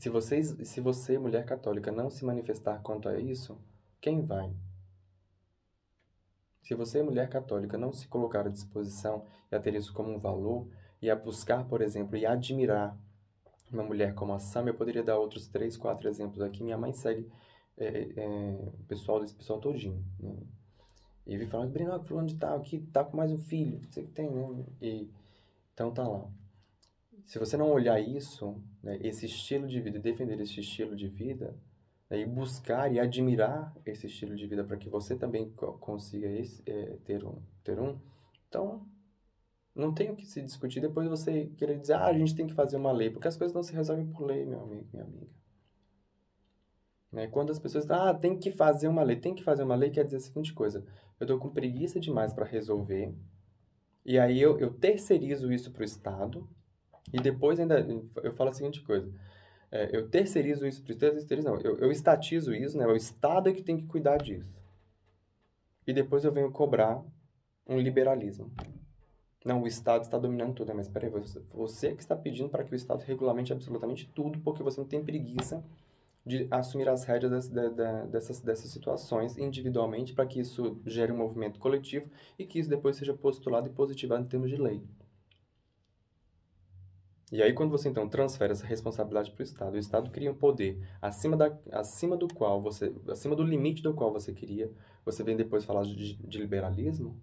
se você, mulher católica, não se manifestar quanto a isso, quem vai? Se você, mulher católica, não se colocar à disposição e a ter isso como um valor, e a buscar, por exemplo, e admirar uma mulher como a Sam, eu poderia dar outros 3, 4 exemplos aqui. Minha mãe segue o pessoal desse pessoal todinho, né? E vi falando, Brino, fulano de tal, aqui tá com mais um filho, não sei o que tem, né? Então tá lá. Se você não olhar isso, né, esse estilo de vida e defender esse estilo de vida, E buscar e admirar esse estilo de vida para que você também consiga ter um. Então, não tem o que se discutir depois você querer dizer, a gente tem que fazer uma lei, porque as coisas não se resolvem por lei, meu amigo, minha amiga. Né? Quando as pessoas dizem, tem que fazer uma lei, tem que fazer uma lei, quer dizer a seguinte coisa, eu estou com preguiça demais para resolver, e aí eu terceirizo isso para o Estado, e depois ainda eu falo a seguinte coisa, eu terceirizo isso para o Estado, não, eu estatizo isso, né? O Estado é que tem que cuidar disso. E depois eu venho cobrar um liberalismo. Não, o Estado está dominando tudo. Mas peraí, você que está pedindo para que o Estado regulamente absolutamente tudo, porque você não tem preguiça de assumir as rédeas dessas situações individualmente para que isso gere um movimento coletivo e que isso depois seja postulado e positivado em termos de lei. E aí, quando você, então, transfere essa responsabilidade para o Estado cria um poder acima do limite do qual você queria, você vem depois falar de liberalismo,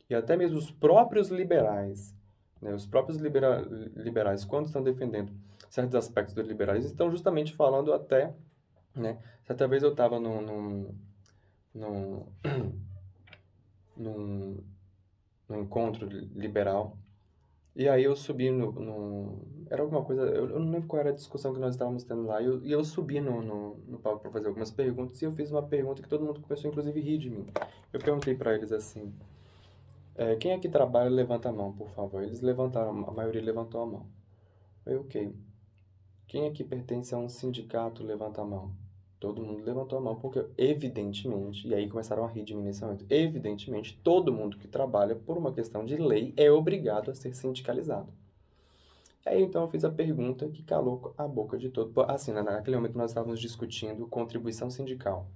e até mesmo os próprios liberais, né, liberais, quando estão defendendo certos aspectos do liberalismo, estão justamente falando até, né, certa vez eu estava num, num encontro liberal, e aí eu subi era alguma coisa, eu não lembro qual era a discussão que nós estávamos tendo lá, e eu subi no palco para fazer algumas perguntas, e eu fiz uma pergunta que todo mundo começou, inclusive, a rir de mim. Eu perguntei para eles assim, quem aqui trabalha, levanta a mão, por favor. Eles levantaram, a maioria levantou a mão. Eu, ok. Quem aqui pertence a um sindicato, levanta a mão. Todo mundo levantou a mão, porque evidentemente, e aí começaram a rir de mim nesse momento, evidentemente, todo mundo que trabalha, por uma questão de lei, é obrigado a ser sindicalizado. Aí então eu fiz a pergunta que calou a boca de todo. Assim, naquele momento nós estávamos discutindo contribuição sindical,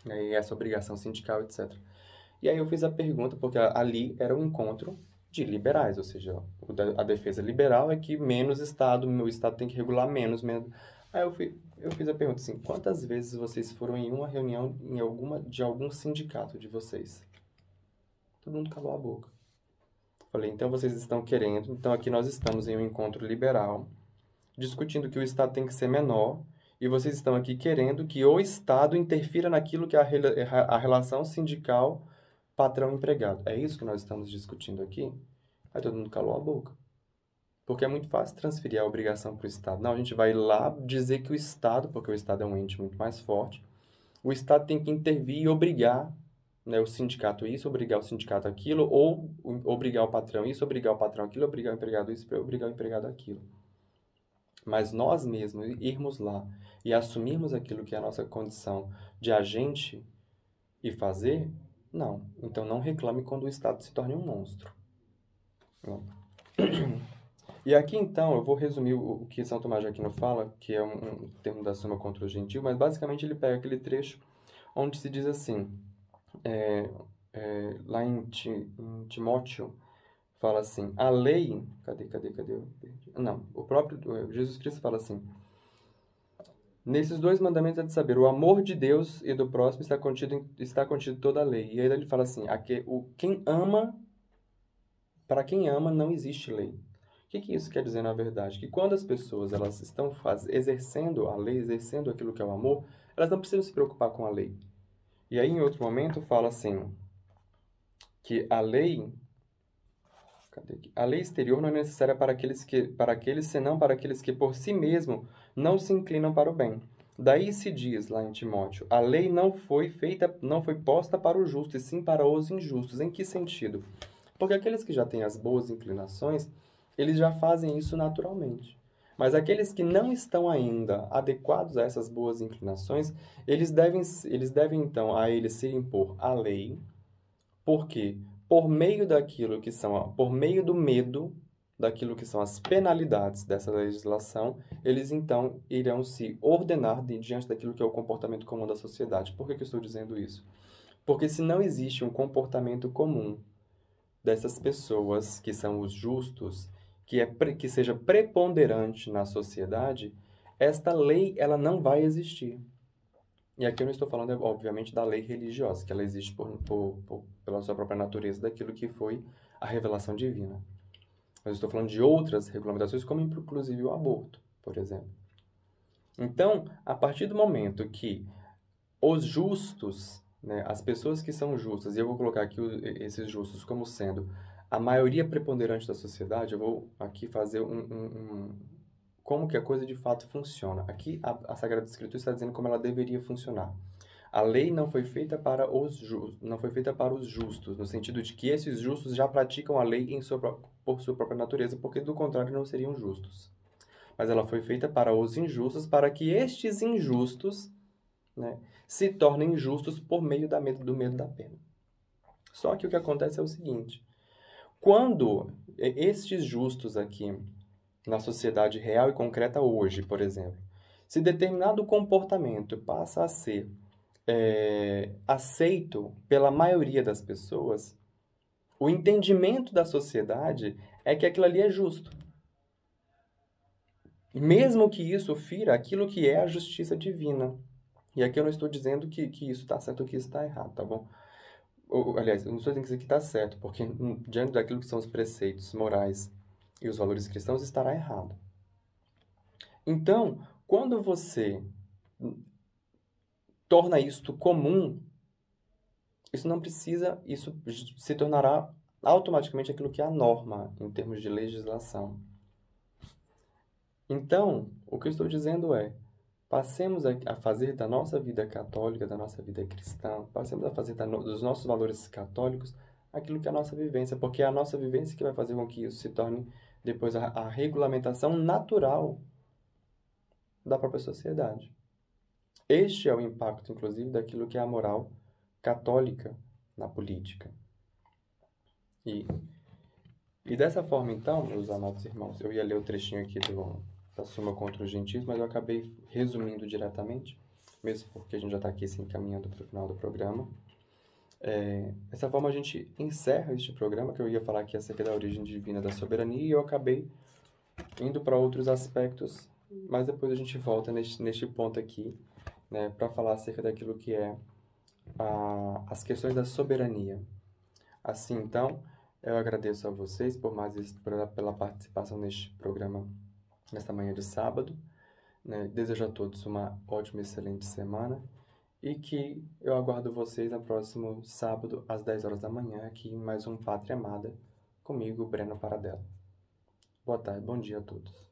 né, e essa obrigação sindical, etc. E aí eu fiz a pergunta, porque ali era um encontro de liberais, ou seja, a defesa liberal é que menos Estado, o Estado tem que regular menos. Aí eu fiz a pergunta assim, quantas vezes vocês foram em uma reunião de algum sindicato de vocês? Todo mundo calou a boca. Falei, então vocês estão querendo, então aqui nós estamos em um encontro liberal, discutindo que o Estado tem que ser menor, e vocês estão aqui querendo que o Estado interfira naquilo que é a relação sindical patrão-empregado. É isso que nós estamos discutindo aqui? Aí todo mundo calou a boca. Porque é muito fácil transferir a obrigação para o Estado. Não, a gente vai lá dizer que o Estado, porque o Estado é um ente muito mais forte, o Estado tem que intervir e obrigar, né, o sindicato isso, obrigar o sindicato aquilo, ou obrigar o patrão isso, obrigar o patrão aquilo, obrigar o empregado isso, obrigar o empregado aquilo. Mas nós mesmos irmos lá e assumirmos aquilo que é a nossa condição de agente e fazer, não. Então não reclame quando o Estado se torne um monstro. Não. E aqui então eu vou resumir o que São Tomás de Aquino fala, que é um termo da Suma contra o Gentil, mas basicamente ele pega aquele trecho onde se diz assim, lá em Timóteo, fala assim, a lei... Cadê? Não, o próprio Jesus Cristo fala assim, nesses dois mandamentos é de saber, o amor de Deus e do próximo está contido toda a lei. E aí ele fala assim, para quem ama não existe lei. O que isso quer dizer na verdade? Que quando as pessoas elas estão exercendo a lei, exercendo aquilo que é o amor, elas não precisam se preocupar com a lei. E aí em outro momento fala assim, que a lei exterior não é necessária para aqueles senão para aqueles que por si mesmo não se inclinam para o bem. Daí se diz lá em Timóteo, a lei não foi posta para o justo, e sim para os injustos. Em que sentido? Porque aqueles que já têm as boas inclinações, eles já fazem isso naturalmente. Mas aqueles que não estão ainda adequados a essas boas inclinações, eles devem então a eles se impor a lei, porque por meio do medo daquilo que são as penalidades dessa legislação, eles então irão se ordenar diante daquilo que é o comportamento comum da sociedade. Por que eu estou dizendo isso? Porque se não existe um comportamento comum dessas pessoas que são os justos, que seja preponderante na sociedade, esta lei ela não vai existir. E aqui eu não estou falando, obviamente, da lei religiosa, que ela existe pela sua própria natureza daquilo que foi a revelação divina. Mas eu estou falando de outras regulamentações, como inclusive o aborto, por exemplo. Então, a partir do momento que os justos, né, as pessoas que são justas, e eu vou colocar aqui esses justos como sendo a maioria preponderante da sociedade, eu vou aqui fazer como que a coisa de fato funciona. Aqui a Sagrada Escritura está dizendo como ela deveria funcionar. A lei não foi feita para não foi feita para os justos, no sentido de que esses justos já praticam a lei por sua própria natureza, porque do contrário não seriam justos. Mas ela foi feita para os injustos, para que estes injustos, né, se tornem justos por meio do medo da pena. Só que o que acontece é o seguinte: quando estes justos aqui, na sociedade real e concreta hoje, por exemplo, se determinado comportamento passa a ser aceito pela maioria das pessoas, o entendimento da sociedade é que aquilo ali é justo. Mesmo que isso fira aquilo que é a justiça divina. E aqui eu não estou dizendo que isso está certo ou que isso está errado, tá bom? Aliás, eu não estou dizendo que isso aqui está certo, porque diante daquilo que são os preceitos morais e os valores cristãos, estará errado. Então, quando você torna isto comum, isso se tornará automaticamente aquilo que é a norma em termos de legislação. Então, o que eu estou dizendo é, passemos a fazer da nossa vida católica, da nossa vida cristã, passemos a fazer dos nossos valores católicos aquilo que é a nossa vivência, porque é a nossa vivência que vai fazer com que isso se torne depois a regulamentação natural da própria sociedade. Este é o impacto, inclusive, daquilo que é a moral católica na política. E dessa forma, então, meus amados irmãos, eu ia ler o trechinho aqui da Suma contra os Gentios, mas eu acabei resumindo diretamente, mesmo porque a gente já está aqui se encaminhando para o final do programa. Dessa forma, a gente encerra este programa, que eu ia falar aqui acerca da origem divina da soberania, e eu acabei indo para outros aspectos, mas depois a gente volta neste ponto aqui, né, para falar acerca daquilo que é as questões da soberania. Assim, então, eu agradeço a vocês pela participação neste programa nesta manhã de sábado. Né? Desejo a todos uma ótima e excelente semana e que eu aguardo vocês no próximo sábado, às 10 horas da manhã, aqui em mais um Pátria Amada, comigo, Breno Paradela. Boa tarde, bom dia a todos.